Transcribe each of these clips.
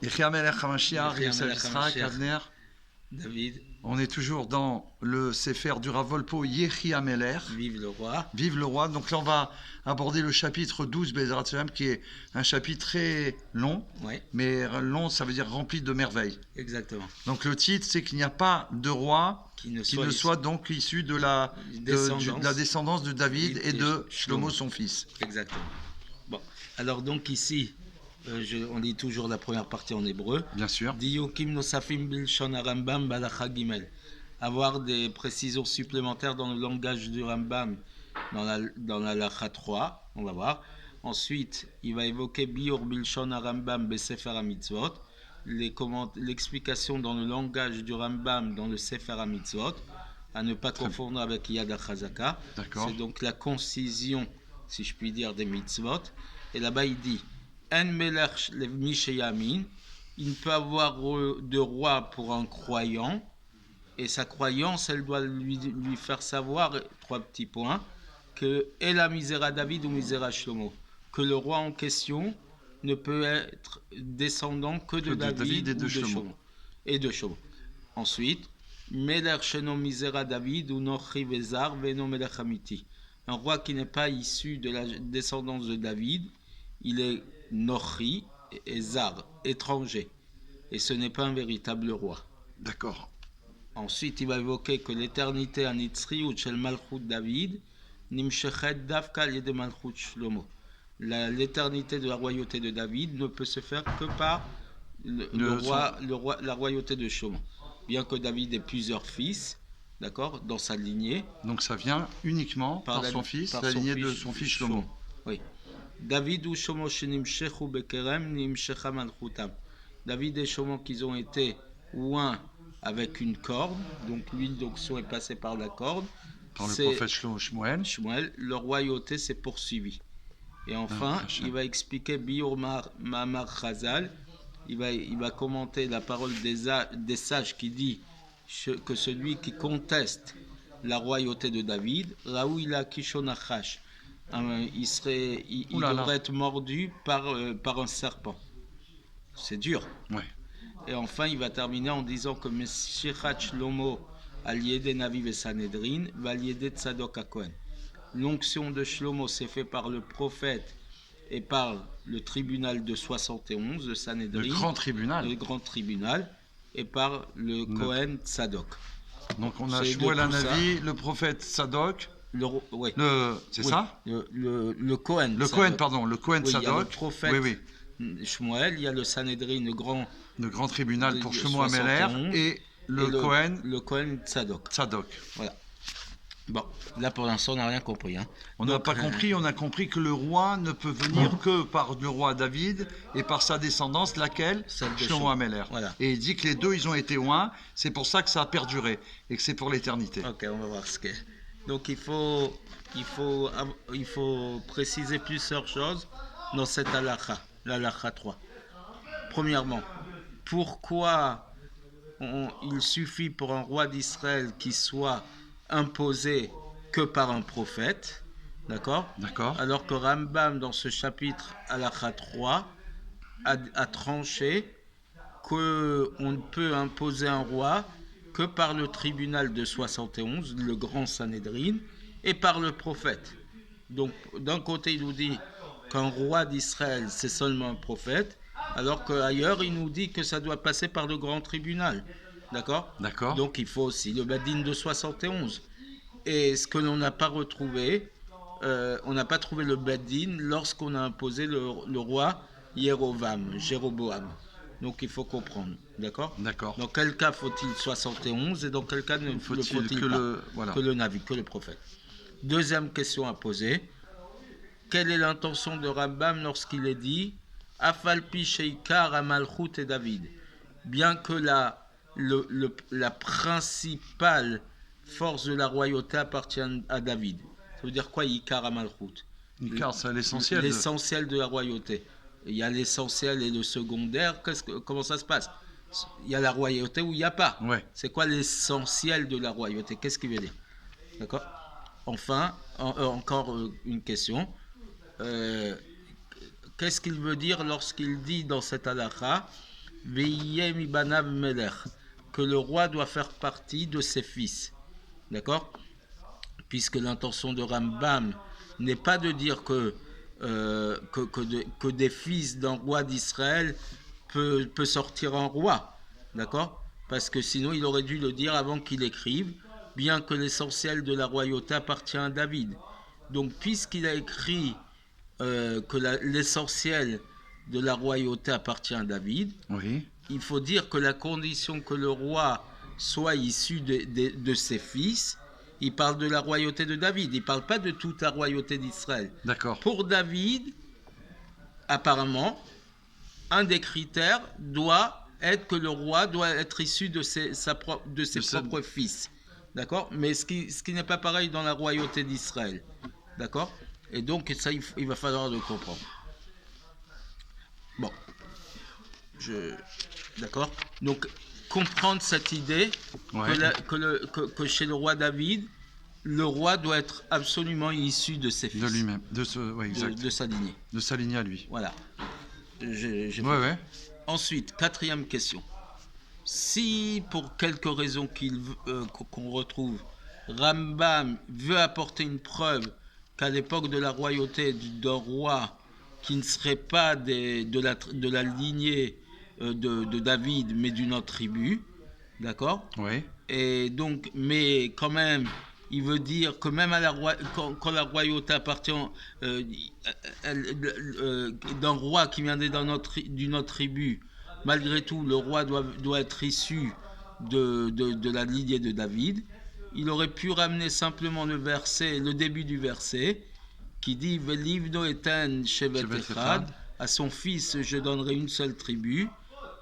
Yechia Melech HaMashiach, Yechia Yosef Melech Yitzhak, HaMashiach. Avner. David, On est toujours dans le Sefer du Rav Wolpo, Yechia Melech. vive le roi. Vive le roi. Donc là, on va aborder le chapitre 12, Bezrat Hashem, qui est un chapitre très long. Oui, Mais long, ça veut dire rempli de merveilles. exactement. Donc le titre, c'est qu'il n'y a pas de roi Qui ne qui ne soit donc issu de la descendance de David et de Shlomo, son fils. Exactement. Bon, alors donc ici, on lit toujours la première partie en hébreu. Bien sûr. Diyukim nosafim bilshon Rambam balacha gimel. Avoir des précisions supplémentaires dans le langage du Rambam dans la lacha 3, on va voir. Ensuite, il va évoquer biur bilshon Rambam besefer hamitzvot, l'explication dans le langage du Rambam dans le sefer hamitzvot, à ne pas confondre avec Yad HaChazaka. C'est donc la concision, si je puis dire, des mitzvot. Et là-bas, il dit En melech mi sheyamin, il ne peut avoir de roi pour un croyant, et sa croyance, elle doit lui faire savoir, 3 petits points, que Ela misera David ou misera Shlomo, que le roi en question ne peut être descendant que de David et de Shlomo. Ensuite, Melech sheno misera David ou nochi vezar veno melech amiti. Un roi qui n'est pas issu de la descendance de David, il est nochi et zar, étranger. Et ce n'est pas un véritable roi. D'accord. Ensuite, il va évoquer que l'éternité anitzri ou shel malchut David nimshechet davka al yede malchut Shlomo. L'éternité de la royauté de David ne peut se faire que par la royauté de Shlomo. Bien que David ait plusieurs fils, d'accord, dans sa lignée. Donc ça vient uniquement par son fils, la lignée de son fils Shlomo. Oui. David ou Shlomo shenimshechu bekerem nimshecha malchutam. David et Shlomo qu'ils ont été oints avec une corde, donc l'huile d'onction est passée par la corde. Par le prophète Shmuel. Leur royauté s'est poursuivie. Et enfin, il va expliquer Biur Ma'amar Chazal. Il va commenter la parole des sages qui dit que celui qui conteste la royauté de David, Raouila Kishonachash, il devrait être mordu par un serpent. C'est dur. Ouais. Et enfin, il va terminer en disant que Meshichat Shlomo Aliede Navi et Sanhedrin va Aliede Tzadok HaKohen. L'onction de Shlomo s'est faite par le prophète et par le tribunal de 71, le Sanhedrin, le grand tribunal, et par le Kohen Tzadok. Donc on a Shmuel Hanavi, le prophète Tzadok, c'est ça le Kohen. Le Kohen, pardon, le Kohen Tzadok. Il y a le prophète Shmuel, il y a le Sanhedrin, le grand tribunal pour Shlomo HaMelech, et le Kohen Tzadok. Voilà. Bon, là pour l'instant on n'a rien compris. On n'a pas compris, on a compris que le roi ne peut venir que par le roi David et par sa descendance, laquelle Shlomo HaMelech. Voilà. Et il dit que les deux ils ont été oints, c'est pour ça que ça a perduré et que c'est pour l'éternité. Ok, on va voir ce qu'est. Donc il faut préciser plusieurs choses dans cette halakha, l'halakha 3. Premièrement, pourquoi il suffit pour un roi d'Israël qui soit imposé que par un prophète, d'accord. Alors que Rambam, dans ce chapitre halakha 3, a tranché qu'on ne peut imposer un roi que par le tribunal de 71, le grand Sanhedrin, et par le prophète. Donc, d'un côté, il nous dit qu'un roi d'Israël, c'est seulement un prophète, alors qu'ailleurs, il nous dit que ça doit passer par le grand tribunal. D'accord. Donc, il faut aussi le Badin de 71. Et ce que l'on n'a pas retrouvé, on n'a pas trouvé le Badin lorsqu'on a imposé le roi Jéroboam. Donc, il faut comprendre. D'accord. Dans quel cas faut-il 71 et dans quel cas ne faut-il pas que le Navi, que le prophète. Deuxième question à poser. Quelle est l'intention de Rambam lorsqu'il est dit Afalpi Sheikar Amalchut et David? Bien que la principale force de la royauté appartient à David. Ça veut dire quoi, Ikar Amalchut? Ikar, c'est l'essentiel. L'essentiel de la royauté. Il y a l'essentiel et le secondaire. Comment ça se passe? Il y a la royauté ou il n'y a pas. C'est quoi l'essentiel de la royauté? Qu'est-ce qu'il veut dire? D'accord. Enfin, encore une question. Qu'est-ce qu'il veut dire lorsqu'il dit dans cette halakha ve'yeh mibanav melech, que le roi doit faire partie de ses fils. D'accord? Puisque l'intention de Rambam n'est pas de dire que des fils d'un roi d'Israël peut sortir un roi. D'accord? Parce que sinon, il aurait dû le dire avant qu'il écrive, bien que l'essentiel de la royauté appartient à David. Donc, puisqu'il a écrit que l'essentiel de la royauté appartient à David, oui. Il faut dire que la condition que le roi soit issu de ses fils, il parle de la royauté de David, il ne parle pas de toute la royauté d'Israël. D'accord. Pour David, apparemment, un des critères doit être que le roi doit être issu de ses propres fils. D'accord? Mais ce qui n'est pas pareil dans la royauté d'Israël. D'accord? Et donc, ça, il va falloir le comprendre. Bon. D'accord? Donc, comprendre cette idée que chez le roi David, le roi doit être absolument issu de ses fils. De lui-même. De sa lignée. De sa lignée à lui. Voilà. Ensuite, quatrième question. Si, pour quelque raison qu'on retrouve, Rambam veut apporter une preuve qu'à l'époque de la royauté d'un roi qui ne serait pas de la lignée de David, mais d'une autre tribu, d'accord? Oui. Et donc, mais quand même, il veut dire que même quand la royauté appartient d'un roi qui vient d'une autre tribu, malgré tout, le roi doit être issu de la lignée de David. Il aurait pu ramener simplement le début du verset, qui dit « Velivno eten shevet echad » à son fils, je donnerai une seule tribu.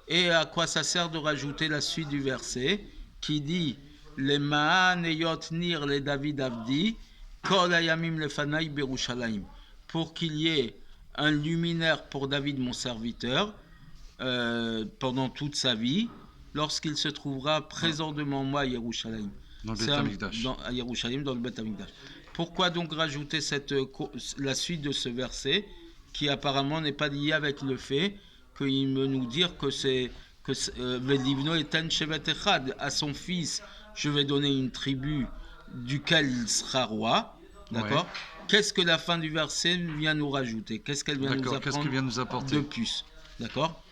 Et à quoi ça sert de rajouter la suite du verset qui dit les Ma'an eyot nir le David Avdi kol hayamim lefanai berushalayim, pour qu'il y ait un luminaire pour David mon serviteur pendant toute sa vie, lorsqu'il se trouvera présent devant moi à Yerushalayim. Dans le Beth Amikdash. À Yerushalayim, dans le Beth Amikdash. Pourquoi donc rajouter la suite de ce verset qui apparemment n'est pas lié avec le fait qu'il me nous dire que c'est Velivno eten shevet echad, à son fils je vais donner une tribu duquel il sera roi, d'accord? Ouais. Qu'est-ce que la fin du verset vient nous rajouter? Qu'est-ce qu'elle vient nous apprendre? Qu'est-ce qu'elle vient nous apporter de plus, d'accord?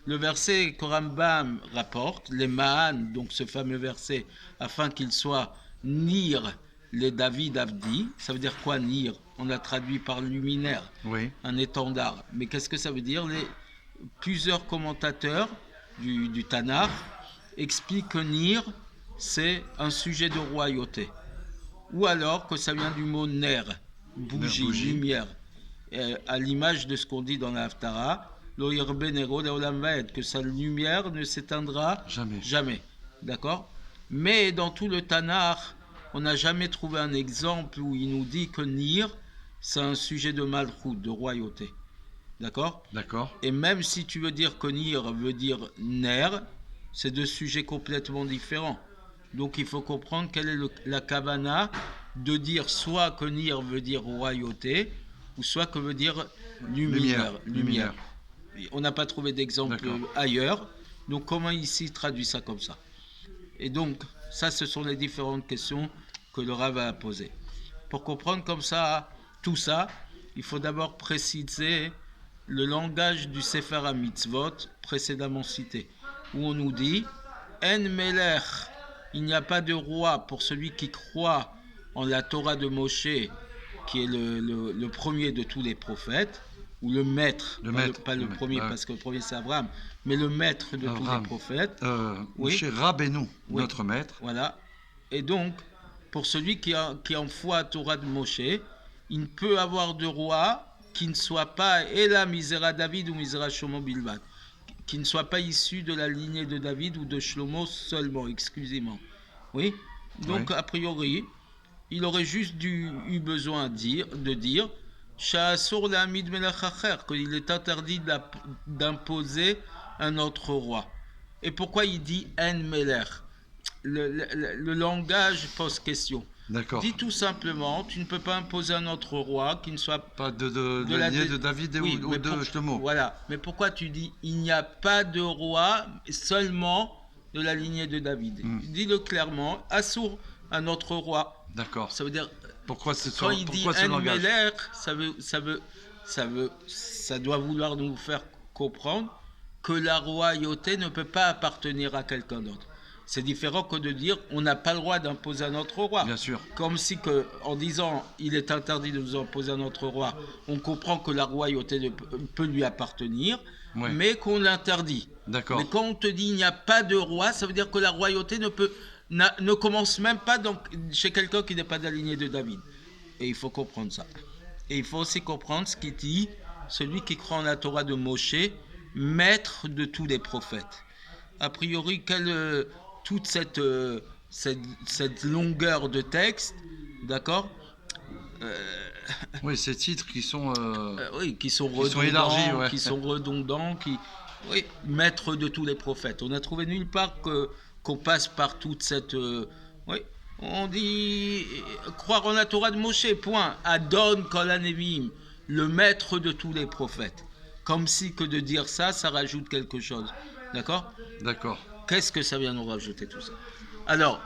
Le verset que Rambam rapporte, les Ma'an, donc ce fameux verset, afin qu'il soit Nir les David Avdi, ça veut dire quoi Nir? On l'a traduit par luminaire, oui. Un étendard. Mais qu'est-ce que ça veut dire? Plusieurs commentateurs du Tanakh expliquent que Nir, c'est un sujet de royauté. Ou alors que ça vient du mot ner, bougie. Lumière. À l'image de ce qu'on dit dans la Haftara, lo yirbe nero leolam vaed, que sa lumière ne s'éteindra jamais. D'accord? Mais dans tout le Tanakh, on n'a jamais trouvé un exemple où il nous dit que Nir, c'est un sujet de malchut, de royauté. D'accord? D'accord. Et même si tu veux dire que Nir veut dire ner, c'est deux sujets complètement différents. Donc il faut comprendre quelle est la kavana de dire soit que Nir veut dire royauté, ou soit que veut dire lumière. On n'a pas trouvé d'exemple ailleurs. Donc comment ici traduit ça comme ça? Et donc, ça, ce sont les différentes questions que le Rav a posées. Pour comprendre comme ça, tout ça, il faut d'abord préciser le langage du Sefer HaMitzvot précédemment cité, où on nous dit « En melech » il n'y a pas de roi pour celui qui croit en la Torah de Moshe, qui est le premier de tous les prophètes, ou le maître, pas le premier, parce que le premier c'est Abraham, mais le maître de tous les prophètes. Moshe Rabbeinu, notre maître. Voilà. Et donc, pour celui qui en foi à Torah de Moshe, il ne peut avoir de roi qui ne soit pas Ela Misera David ou Misera Shlomo Bilvad, qui ne soit pas issu de la lignée de David ou de Shlomo seulement, exclusivement. Oui. Donc, a priori, il aurait juste eu besoin de dire Sha'asur la'amid melech acher, qu'il est interdit d'imposer un autre roi. Et pourquoi il dit En melech? Le langage pose question. D'accord. Dis tout simplement, tu ne peux pas imposer un autre roi qui ne soit pas de la lignée de David ou de Shlomo. Voilà. Mais pourquoi tu dis il n'y a pas de roi seulement de la lignée de David? Dis-le clairement. Assour, un autre roi. D'accord. Ça veut dire. Pourquoi ce langage? Ça doit vouloir nous faire comprendre que la royauté ne peut pas appartenir à quelqu'un d'autre. C'est différent que de dire on n'a pas le droit d'imposer un autre roi. Bien sûr. Comme si en disant il est interdit de nous imposer un autre roi, on comprend que la royauté peut lui appartenir, mais qu'on l'interdit. D'accord. Mais quand on te dit il n'y a pas de roi, ça veut dire que la royauté ne commence même pas chez quelqu'un qui n'est pas de la lignée de David. Et il faut comprendre ça. Et il faut aussi comprendre ce qu'il dit, celui qui croit en la Torah de Moshe, maître de tous les prophètes. A priori, toute cette longueur de texte, d'accord? Oui, ces titres qui sont qui sont redondants, qui sont redondants, maître de tous les prophètes. On n'a trouvé nulle part qu'on passe par toute cette on dit croire en la Torah de Moshe, point. Adon Kol HaNeviim, le maître de tous les prophètes. Comme si que de dire ça rajoute quelque chose. D'accord? D'accord. Qu'est-ce que ça vient nous rajouter tout ça? Alors,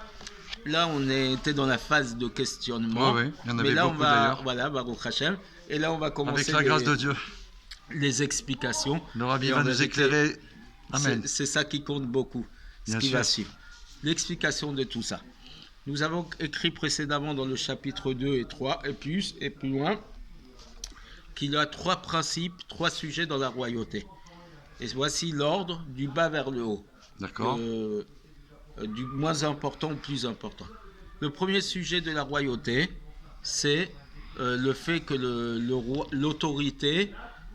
là, on était dans la phase de questionnement. Oui, il y en avait mais là, beaucoup d'ailleurs. Voilà, Baruch Hashem. Et là, on va commencer. Avec la grâce de Dieu. Les explications. Le Rabbi va nous éclairer. Amen. C'est ça qui compte beaucoup, ce qui va suivre. L'explication de tout ça. Nous avons écrit précédemment dans le chapitre 2 et 3, et plus loin, qu'il y a 3 principes, 3 sujets dans la royauté. Et voici l'ordre du bas vers le haut. D'accord. Du moins important au plus important. Le premier sujet de la royauté, c'est le fait que l'autorité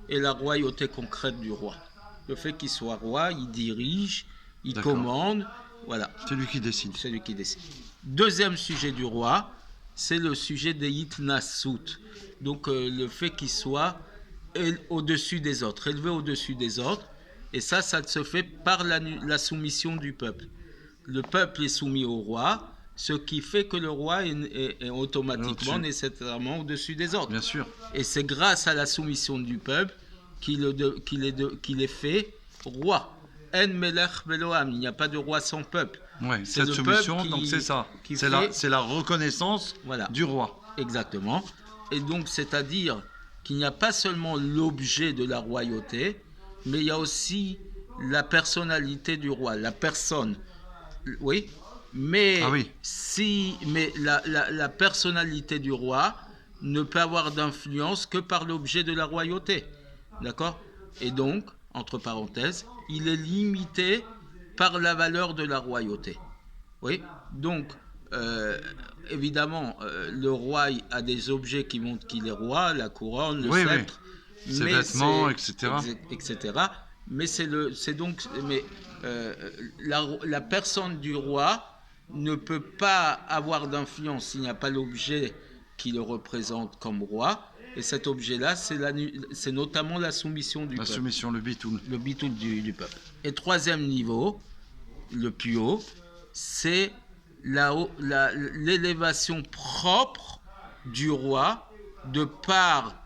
est la royauté concrète du roi. Le fait qu'il soit roi, il dirige, il commande, voilà. C'est lui qui décide. C'est lui qui décide. Deuxième sujet du roi, c'est le sujet des Hitnassut. Donc le fait qu'il soit au-dessus des autres, élevé au-dessus des autres. Et ça se fait par la soumission du peuple. Le peuple est soumis au roi, ce qui fait que le roi est automatiquement, nécessairement au-dessus des autres. Bien sûr. Et c'est grâce à la soumission du peuple qu'il est fait roi. En melech velo am, il n'y a pas de roi sans peuple. Ouais, cette soumission, donc c'est ça. C'est la reconnaissance du roi. Exactement. Et donc, c'est-à-dire qu'il n'y a pas seulement l'objet de la royauté, mais il y a aussi la personnalité du roi, la personne. Oui, mais, la personnalité du roi ne peut avoir d'influence que par l'objet de la royauté. D'accord? Et donc, entre parenthèses, il est limité par la valeur de la royauté. Oui, donc, évidemment, le roi a des objets qui montrent qu'il est roi, la couronne, le sceptre. Ses vêtements, etc. Mais la personne du roi ne peut pas avoir d'influence s'il n'y a pas l'objet qui le représente comme roi. Et cet objet-là, c'est notamment la soumission du peuple. La soumission, le bitoul. Le bitoul du peuple. Et troisième niveau, le plus haut, c'est l'élévation propre du roi de par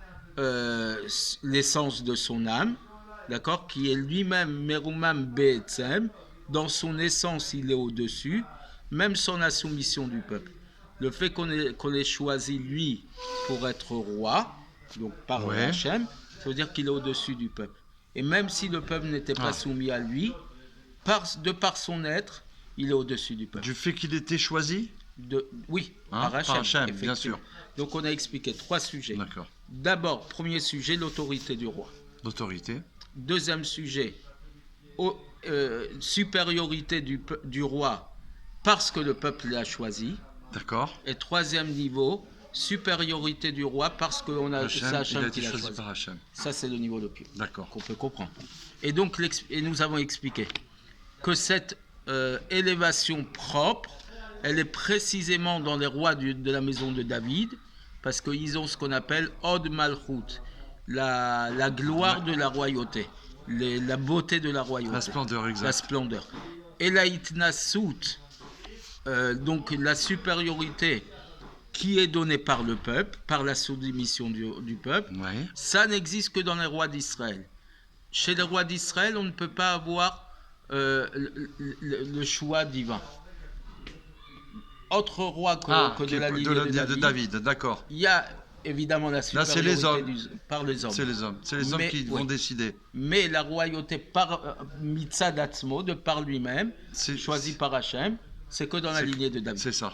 l'essence de son âme, d'accord, qui est lui-même Merumam Be'etzem, dans son essence il est au-dessus, même sans la soumission du peuple. Le fait qu'on ait choisi lui pour être roi, donc par Hachem, ça veut dire qu'il est au-dessus du peuple. Et même si le peuple n'était pas soumis à lui, de par son être, il est au-dessus du peuple. Du fait qu'il était choisi ? Oui, par Hachem, bien sûr. Donc on a expliqué 3 sujets. D'accord. D'abord, premier sujet, l'autorité du roi. L'autorité. Deuxième sujet, supériorité du roi parce que le peuple l'a choisi. D'accord. Et troisième niveau, supériorité du roi parce que c'est Hachem qui l'a choisi. Par Hachem. Ça, c'est le niveau le plus. D'accord. Qu'on peut comprendre. Et donc, nous avons expliqué que cette élévation propre, elle est précisément dans les rois de la maison de David, parce qu'ils ont ce qu'on appelle Od Malchut, la gloire de la royauté, la beauté de la royauté. La splendeur, exact. La splendeur. Et la Hitnassut, donc la supériorité qui est donné par le peuple, par la soumission du peuple, ça n'existe que dans les rois d'Israël. Chez les rois d'Israël, on ne peut pas avoir le choix divin. Autre roi que de la lignée de David, d'accord. Il y a évidemment la supériorité par les hommes. C'est les hommes. C'est les hommes qui vont décider. Mais la royauté par Mitzad Atzmo, de par lui-même, choisi par Hachem, c'est que dans la lignée de David. C'est ça.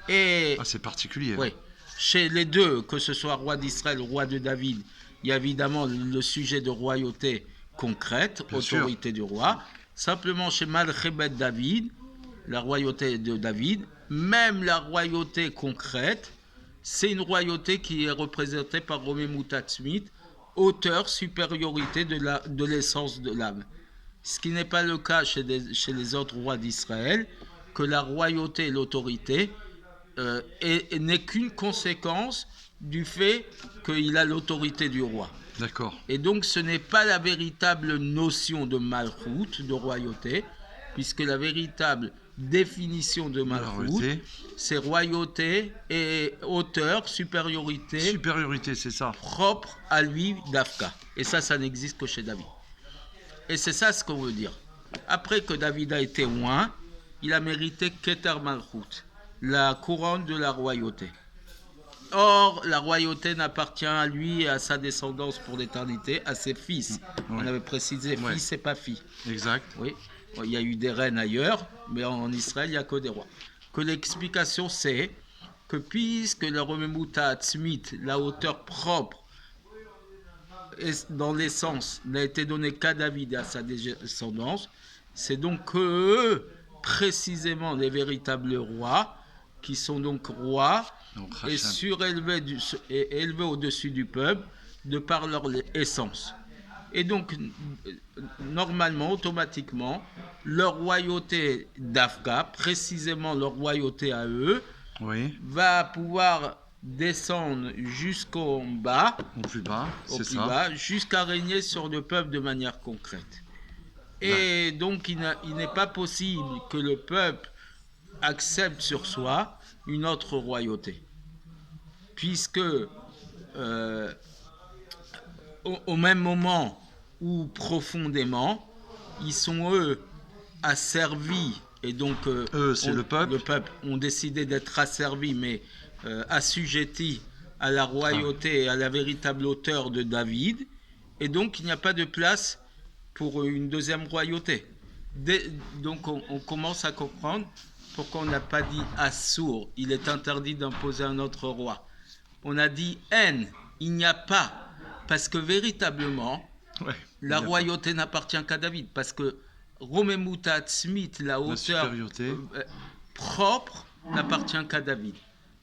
Et c'est particulier. Oui. Chez les deux, que ce soit roi d'Israël ou roi de David, il y a évidemment le sujet de royauté concrète, autorité du roi. Simplement chez Malchebet David, la royauté de David, même la royauté concrète, c'est une royauté qui est représentée par Romemut Atzmit, hauteur, supériorité de l'essence de l'âme. Ce qui n'est pas le cas chez les autres rois d'Israël, que la royauté et l'autorité n'est qu'une conséquence du fait qu'il a l'autorité du roi. D'accord. Et donc ce n'est pas la véritable notion de Malchut, de royauté, puisque la véritable définition de Malchut, c'est royauté et hauteur, supériorité. Supériorité, c'est ça. Propre à lui d'Afka. Et ça n'existe que chez David. Et c'est ça ce qu'on veut dire. Après que David a été oint, il a mérité Keter Malchut, la couronne de la royauté. Or, la royauté n'appartient à lui et à sa descendance pour l'éternité, à ses fils. On avait précisé fils et pas fille. Exact. Oui. Il y a eu des reines ailleurs, mais en Israël, il n'y a que des rois. Que l'explication, c'est que puisque le Romemut Atzmit, la hauteur propre, dans l'essence, n'a été donnée qu'à David et à sa descendance, c'est donc eux, précisément les véritables rois, qui sont donc rois et surélevés et élevés au-dessus du peuple de par leur essence. Et donc, normalement, automatiquement, leur royauté d'Afka, précisément leur royauté à eux, va pouvoir descendre jusqu'au bas, au plus bas, jusqu'à régner sur le peuple de manière concrète. Et donc, il n'est pas possible que le peuple accepte sur soi une autre royauté, puisque au même moment où profondément ils sont eux asservis, et donc le peuple ont décidé d'être asservis, mais assujettis à la royauté et à la véritable hauteur de David, et donc il n'y a pas de place pour une deuxième royauté. Donc on commence à comprendre pourquoi on n'a pas dit Assour, il est interdit d'imposer un autre roi. On a dit En, il n'y a pas, parce que véritablement, la royauté n'appartient qu'à David, parce que Romemut Atzmit, la hauteur propre, n'appartient qu'à David.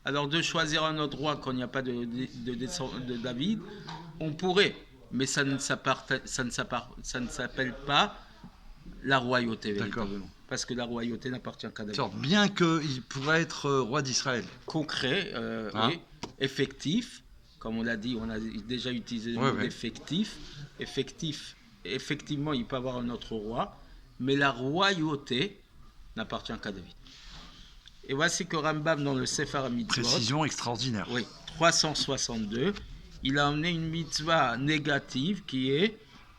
Alors de choisir un autre roi quand il n'y a pas de David, on pourrait, mais ça ne s'appelle pas la royauté véritablement. Parce que la royauté n'appartient qu'à David. Bien qu'il pourrait être roi d'Israël. Concret, oui, effectif, comme on l'a dit, on a déjà utilisé le mot effectif. Effectivement, il peut y avoir un autre roi, mais la royauté n'appartient qu'à David. Et voici que Rambam, dans le Sefer Mitzvot, précision extraordinaire. Oui, 362, il a amené une mitzvah négative qui est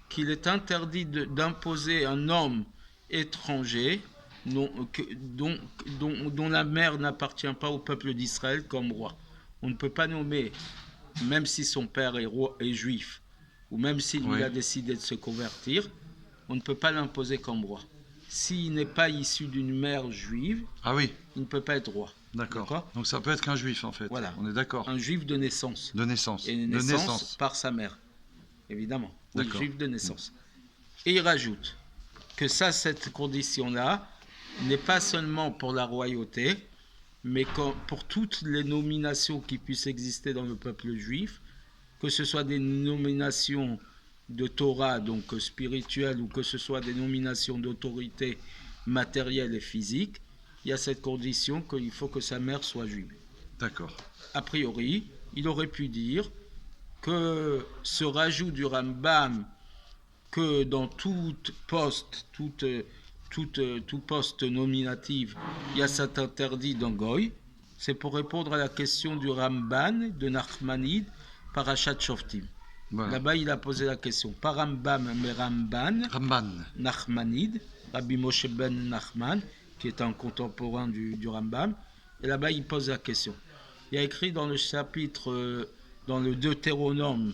qu'il est interdit d'imposer un homme étranger dont la mère n'appartient pas au peuple d'Israël comme roi. On ne peut pas nommer, même si son père est juif, ou même s'il a décidé de se convertir, on ne peut pas l'imposer comme roi. S'il n'est pas issu d'une mère juive, il ne peut pas être roi. D'accord. Donc ça peut être qu'un juif en fait. Voilà. On est d'accord. Un juif de naissance. De naissance. Et une naissance par sa mère, évidemment. Un juif de naissance. Et il rajoute que cette condition-là n'est pas seulement pour la royauté, mais pour toutes les nominations qui puissent exister dans le peuple juif, que ce soit des nominations de Torah, donc spirituelles, ou que ce soit des nominations d'autorité matérielle et physique, il y a cette condition qu'il faut que sa mère soit juive. D'accord. A priori, il aurait pu dire que ce rajout du Rambam, que dans tout poste nominatif, il y a cet interdit d'un goy, c'est pour répondre à la question du Ramban, de Nachmanide, Parashat Shoftim. Voilà. Là-bas, il a posé la question. Pas Rambam, mais Ramban. Nachmanide, Rabbi Moshe ben Nachman, qui est un contemporain du Rambam. Et là-bas, il pose la question. Il y a écrit dans le chapitre, dans le Deutéronome,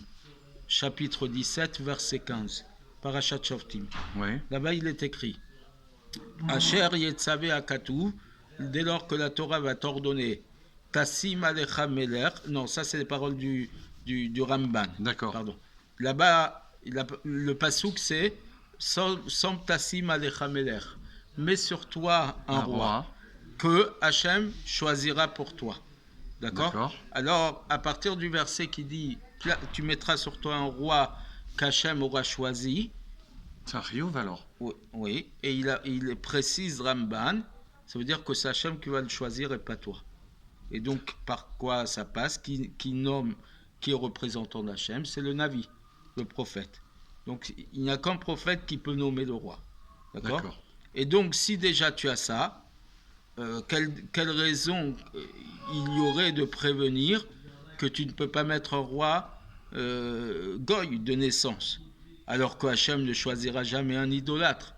chapitre 17, verset 15, Parashat Shoftim. Oui. Là-bas, il est écrit Asher Yetzave Akatu, dès lors que la Torah va t'ordonner, Tassim Alecha Meler. Non, ça, c'est les paroles du Ramban. D'accord. Pardon. Là-bas, le pasouk, c'est Som Tassim Alecha Meler. Mets sur toi un roi que Hachem choisira pour toi. D'accord. Alors, à partir du verset qui dit tu mettras sur toi un roi qu'Hachem aura choisi. C'est un chiyuv alors. Oui, et il précise Ramban, ça veut dire que c'est Hachem qui va le choisir et pas toi. Et donc, par quoi ça passe? Qui est représentant d'Hachem? C'est le Navi, le prophète. Donc, il n'y a qu'un prophète qui peut nommer le roi. D'accord. Et donc, si déjà tu as ça, quelle raison il y aurait de prévenir que tu ne peux pas mettre un roi goy de naissance, alors que Hachem ne choisira jamais un idolâtre.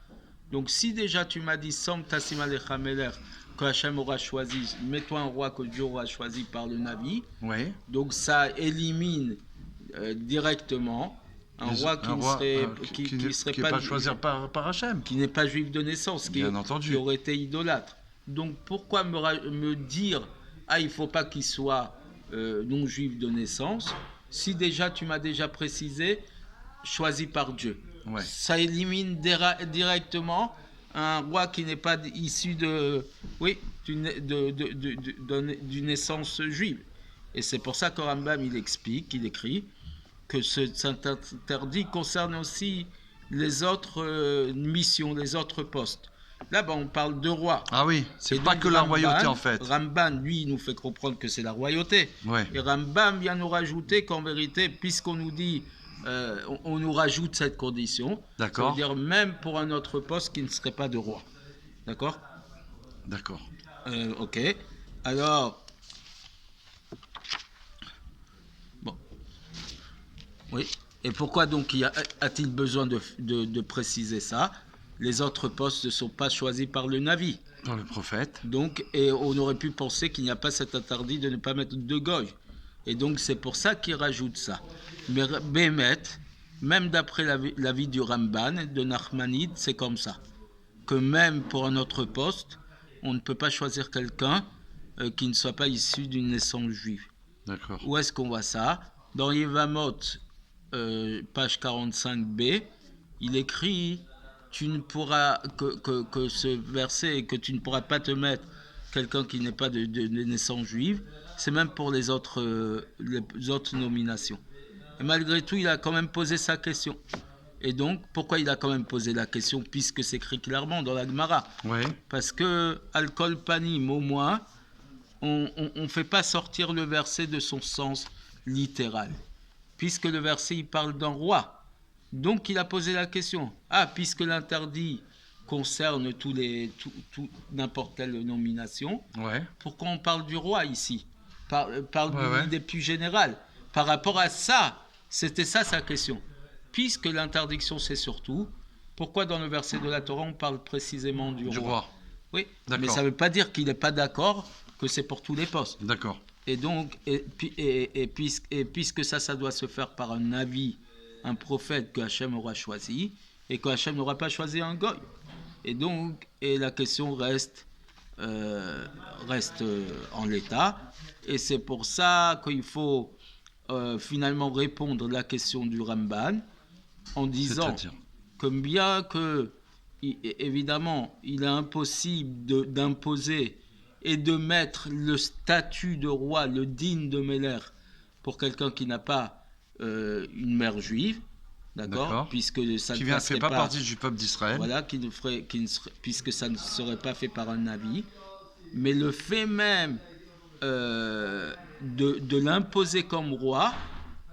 Donc si déjà tu m'as dit Sam Tassim Alecha Meler, que Hachem aura choisi, mets-toi un roi que Dieu aura choisi par le Navi. Oui. Donc ça élimine directement un roi qui ne serait pas choisi par Hachem, qui n'est pas juif de naissance, qui aurait été idolâtre. Donc pourquoi me dire il ne faut pas qu'il soit non juif de naissance, si déjà tu m'as déjà précisé choisi par Dieu. Ouais. Ça élimine directement un roi qui n'est pas issu d'une naissance juive. Et c'est pour ça que Rambam il écrit que cet interdit concerne aussi les autres missions, les autres postes. Là, on parle de roi. Ah oui, c'est pas que la royauté en fait. Ramban, lui, il nous fait comprendre que c'est la royauté. Ouais. Et Rambam vient nous rajouter qu'en vérité, puisqu'on nous dit, on nous rajoute cette condition, d'accord, ça veut dire même pour un autre poste qui ne serait pas de roi. D'accord. Ok. Alors, bon. Oui. Et pourquoi donc a-t-il besoin de préciser ça? Les autres postes ne sont pas choisis par le Navi. Par le prophète. Donc, et on aurait pu penser qu'il n'y a pas cet interdit de ne pas mettre de goy. Et donc, c'est pour ça qu'il rajoute ça. Mais Bémet, même d'après l'avis du Ramban, de Nachmanide, c'est comme ça. Que même pour un autre poste, on ne peut pas choisir quelqu'un qui ne soit pas issu d'une naissance juive. D'accord. Où est-ce qu'on voit ça? Dans Yevamot, page 45b, il écrit... Tu ne pourras que ce verset, que tu ne pourras pas te mettre quelqu'un qui n'est pas de naissance juive, c'est même pour les autres nominations. Et malgré tout, il a quand même posé sa question. Et donc, pourquoi il a quand même posé la question, puisque c'est écrit clairement dans la Gemara? Oui. Parce que Al-Kol Panim, au moins, on ne fait pas sortir le verset de son sens littéral. Puisque le verset, il parle d'un roi. Donc, il a posé la question. Puisque l'interdit concerne n'importe quelle nomination, ouais, pourquoi on parle du roi ici? Parle d'une idée plus générale. Par rapport à ça, c'était ça sa question. Puisque l'interdiction, c'est surtout, pourquoi dans le verset de la Torah, on parle précisément du roi? Oui, d'accord. Mais ça ne veut pas dire qu'il n'est pas d'accord que c'est pour tous les postes. D'accord. Et donc, puisque ça doit se faire par un avis, un prophète que Hachem aura choisi, et que Hachem n'aura pas choisi un goy. Et donc, la question reste en l'état. Et c'est pour ça qu'il faut finalement répondre à la question du Ramban en disant que bien que, évidemment, il est impossible d'imposer et de mettre le statut de roi, le din de Meler, pour quelqu'un qui n'a pas une mère juive, d'accord, puisque ça qui ne fait pas partie du peuple d'Israël. Voilà, puisque ça ne serait pas fait par un Navi. Mais le fait même de l'imposer comme roi,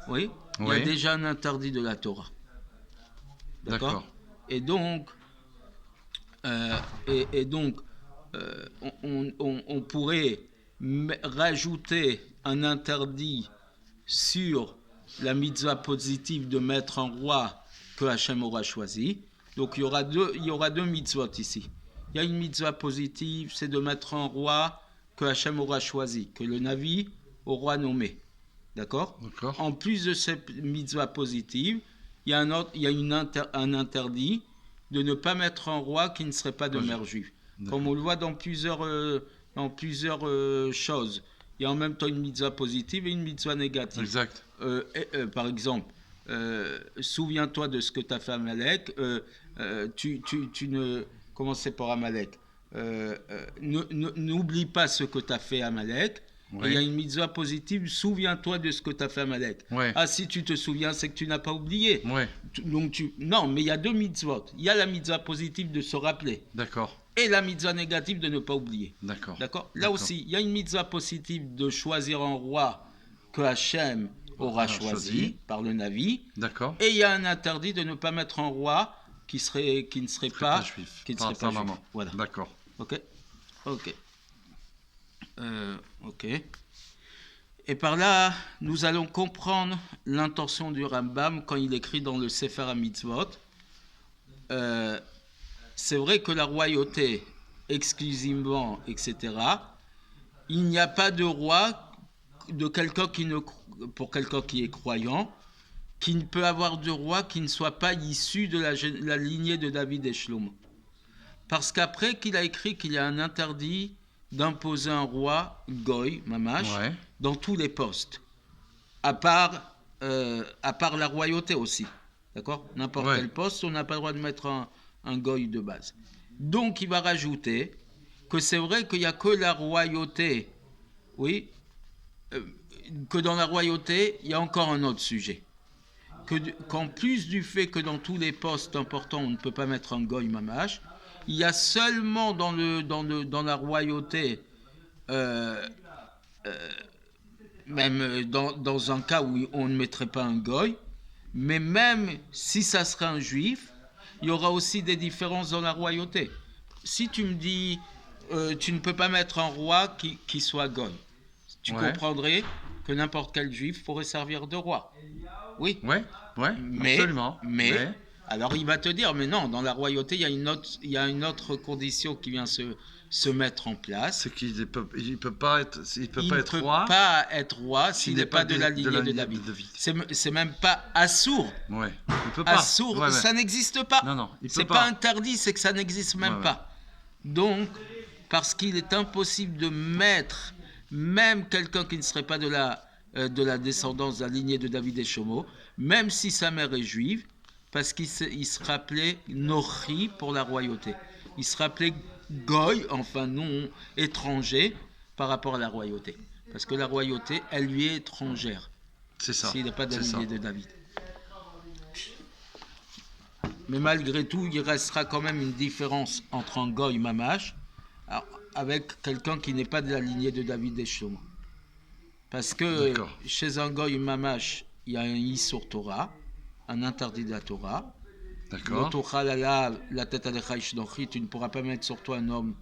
il y a déjà un interdit de la Torah. D'accord. Et donc, on pourrait rajouter un interdit sur la mitzvah positive de mettre un roi que Hachem aura choisi. Donc il y aura deux mitzvot ici. Il y a une mitzvah positive, c'est de mettre un roi que Hachem aura choisi, que le Navi aura nommé. D'accord. En plus de cette mitzvah positive, il y a un interdit de ne pas mettre un roi qui ne serait pas de mère juive. Comme on le voit dans plusieurs choses. Il y a en même temps une mitzvah positive et une mitzvah négative. Exact. Par exemple, souviens-toi de ce que tu as fait à Amalek. Tu ne... Comment c'est pour Amalek n'oublie pas ce que tu as fait à Amalek. Oui. Il y a une mitzvah positive, souviens-toi de ce que tu as fait à Amalek. Oui. Ah, si tu te souviens, c'est que tu n'as pas oublié. Oui. Donc non, mais il y a deux mitzvot. Il y a la mitzvah positive de se rappeler. D'accord. Et la mitzvah négative de ne pas oublier. D'accord. D'accord. Là aussi, il y a une mitzvah positive de choisir un roi que Hachem aura choisi par le Navi. D'accord. Et il y a un interdit de ne pas mettre un roi qui ne serait pas juif. Qui ne serait pas juif. Voilà. D'accord. Ok. Et par là, nous allons comprendre l'intention du Rambam quand il écrit dans le Sefer HaMitzvot. C'est vrai que la royauté, exclusivement, etc., il n'y a pas de roi pour quelqu'un qui est croyant, qui ne peut avoir de roi qui ne soit pas issu de la lignée de David et Shlomo. Parce qu'après qu'il a écrit qu'il y a un interdit d'imposer un roi, Goy, Mamash, dans tous les postes, à part la royauté aussi. D'accord ? N'importe quel poste, on n'a pas le droit de mettre un Goy de base. Donc il va rajouter que c'est vrai qu'il n'y a que la royauté, que dans la royauté, il y a encore un autre sujet. Qu'en plus du fait que dans tous les postes importants, on ne peut pas mettre un Goy Mamash, il y a seulement dans la royauté, même dans un cas où on ne mettrait pas un Goy, mais même si ça serait un juif, il y aura aussi des différences dans la royauté. Si tu me dis, tu ne peux pas mettre un roi qui soit Goy, tu comprendrais que n'importe quel juif pourrait servir de roi. Oui. Absolument. Mais alors il va te dire, mais non, dans la royauté, il y a une autre condition qui vient se mettre en place. C'est qu'il ne peut pas être roi. Il ne peut pas être roi s'il n'est pas de la lignée de David. C'est même pas Assour. Ouais. Il peut pas. Assour, ça n'existe pas. Non, c'est pas interdit, c'est que ça n'existe même pas. Donc, parce qu'il est impossible de mettre même quelqu'un qui ne serait pas de la descendance, de la lignée de David et Shlomo, même si sa mère est juive, parce qu'il se rappelait Nochi pour la royauté. Il se rappelait Goy, enfin non étranger, par rapport à la royauté. Parce que la royauté, elle lui est étrangère. C'est ça. S'il n'est pas de la lignée de David. Mais malgré tout, il restera quand même une différence entre un Goy Mamash avec quelqu'un qui n'est pas de la lignée de David et Shlomo. Parce que chez un Goy Mamash, il y a un Issur Torah, un interdit de la Torah. D'accord. La tête à l'Echaïch, tu ne pourras pas mettre sur toi un homme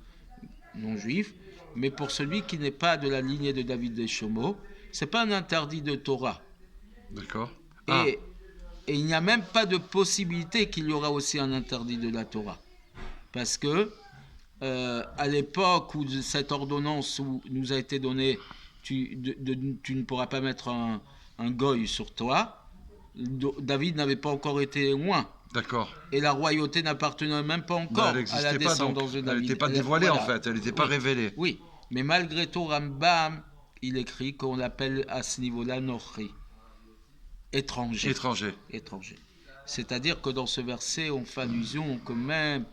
non juif. Mais pour celui qui n'est pas de la lignée de David et Shlomo, ce n'est pas un interdit de Torah. D'accord. Et il n'y a même pas de possibilité qu'il y aura aussi un interdit de la Torah. Parce que à l'époque où cette ordonnance nous a été donnée, tu ne pourras pas mettre un goy sur toi, David n'avait pas encore été loin. D'accord. Et la royauté n'appartenait même pas encore à la descendance de David. Elle n'était pas dévoilée en fait, elle n'était pas révélée. Oui, mais malgré tout, Rambam, il écrit qu'on l'appelle à ce niveau-là Nochi. Étranger. C'est-à-dire que dans ce verset, on fait allusion que même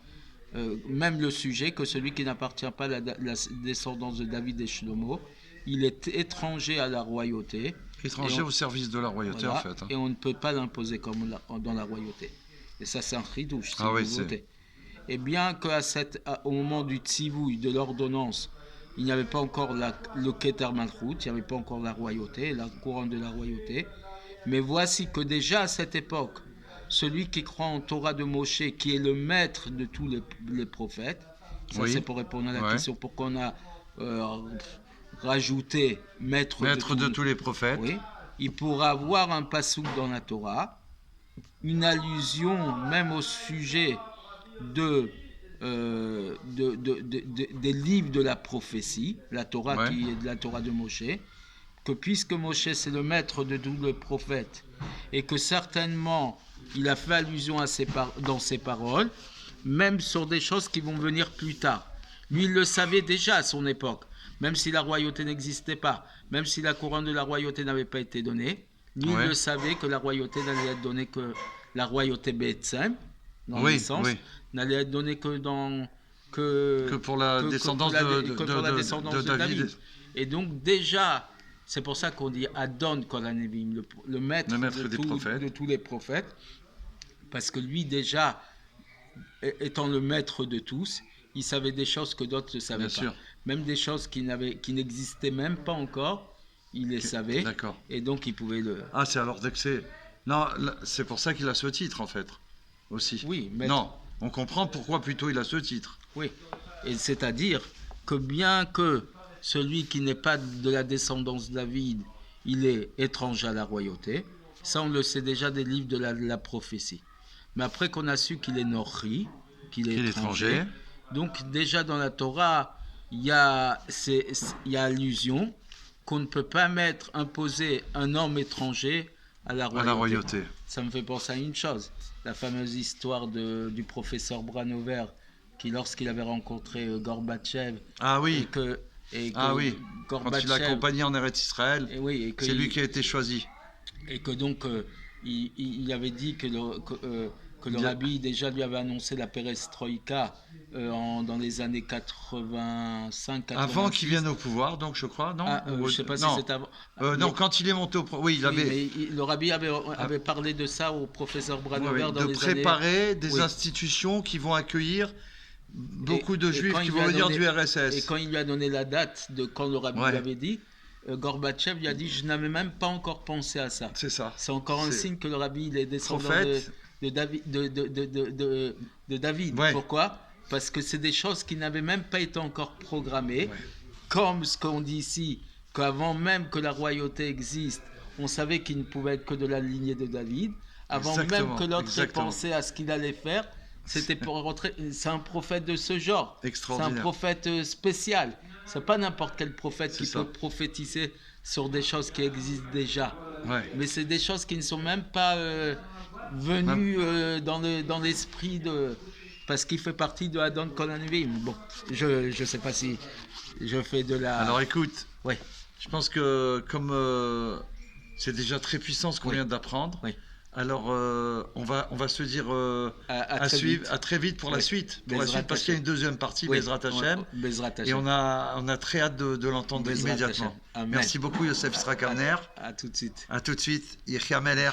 le sujet, que celui qui n'appartient pas à la descendance de David et Shlomo, il est étranger à la royauté. Étranger au service de la royauté, en fait. Et on ne peut pas l'imposer comme dans la royauté. Et ça, c'est un chidouche, c'est une nouveauté. Et bien qu'au moment du tzivouï, de l'ordonnance, il n'y avait pas encore le Keter Malchut, il n'y avait pas encore la royauté, la couronne de la royauté. Mais voici que déjà à cette époque, celui qui croit en Torah de Moshe, qui est le maître de tous les prophètes, ça c'est pour répondre à la question pourquoi on a rajouter maître de tous les prophètes. Oui, il pourra avoir un passouk dans la Torah, une allusion même au sujet des livres de la prophétie, la Torah qui est de la Torah de Moshe, que puisque Moshe c'est le maître de tous les prophètes et que certainement il a fait allusion dans ses paroles, même sur des choses qui vont venir plus tard. Lui, il le savait déjà à son époque, même si la royauté n'existait pas, même si la couronne de la royauté n'avait pas été donnée, lui, il le savait que la royauté n'allait être donnée que la royauté Bethsem, dans le sens, n'allait être donnée que pour la descendance de David. Et donc déjà, c'est pour ça qu'on dit Adon Kol Hanevim, le maître de tous les prophètes, parce que lui déjà, étant le maître de tous, il savait des choses que d'autres ne savaient pas. Sûr. Même des choses qui n'existaient même pas encore, il les savait. D'accord. Et donc il pouvait le... Ah, c'est alors que non, c'est pour ça qu'il a ce titre en fait, aussi. Oui, non, on comprend pourquoi plutôt il a ce titre. Oui, et c'est-à-dire que bien que celui qui n'est pas de la descendance de David, il est étranger à la royauté, ça on le sait déjà des livres de la prophétie. Mais après qu'on a su qu'il est Norri, qu'il est étranger, donc déjà dans la Torah, il y a allusion qu'on ne peut pas imposer un homme étranger à la royauté. Ça me fait penser à une chose, la fameuse histoire du professeur Branover, qui lorsqu'il avait rencontré Gorbatchev, quand il l'a accompagné en Eretz Israël, c'est lui qui a été choisi. Et que donc il avait dit que le rabbi déjà lui avait annoncé la perestroïka dans les années 85-86. Avant qu'il vienne au pouvoir, donc je crois, non je ne sais pas si c'est avant. Non, quand il est monté au pouvoir, oui, il avait... le rabbi avait parlé de ça au professeur Branover dans les années... De préparer des institutions qui vont accueillir beaucoup de juifs qui vont venir du RSS. Et quand il lui a donné la date de quand le rabbi l'avait dit, Gorbatchev lui a dit « Je n'avais même pas encore pensé à ça ». C'est ça. C'est encore un signe que le rabbi il est descendant de David. Pourquoi ? Parce que c'est des choses qui n'avaient même pas été encore programmées, comme ce qu'on dit ici, qu'avant même que la royauté existe, on savait qu'il ne pouvait être que de la lignée de David, avant même que l'autre ait pensé à ce qu'il allait faire. C'était pour rentrer. C'est un prophète de ce genre. C'est un prophète spécial. C'est pas n'importe quel prophète qui peut prophétiser sur des choses qui existent déjà. Mais c'est des choses qui ne sont même pas venues dans l'esprit de. Parce qu'il fait partie de Adon Kol Hanevim. Bon, je sais pas si je fais de la. Alors écoute. Je pense que comme c'est déjà très puissant ce qu'on vient d'apprendre. Alors, on va se dire à très vite pour la suite, parce qu'il y a une deuxième partie, Bezrat Hashem, et on a très hâte de l'entendre immédiatement. Merci beaucoup, Yosef Israq Avner. À tout de suite. À tout de suite, Yechia Meler.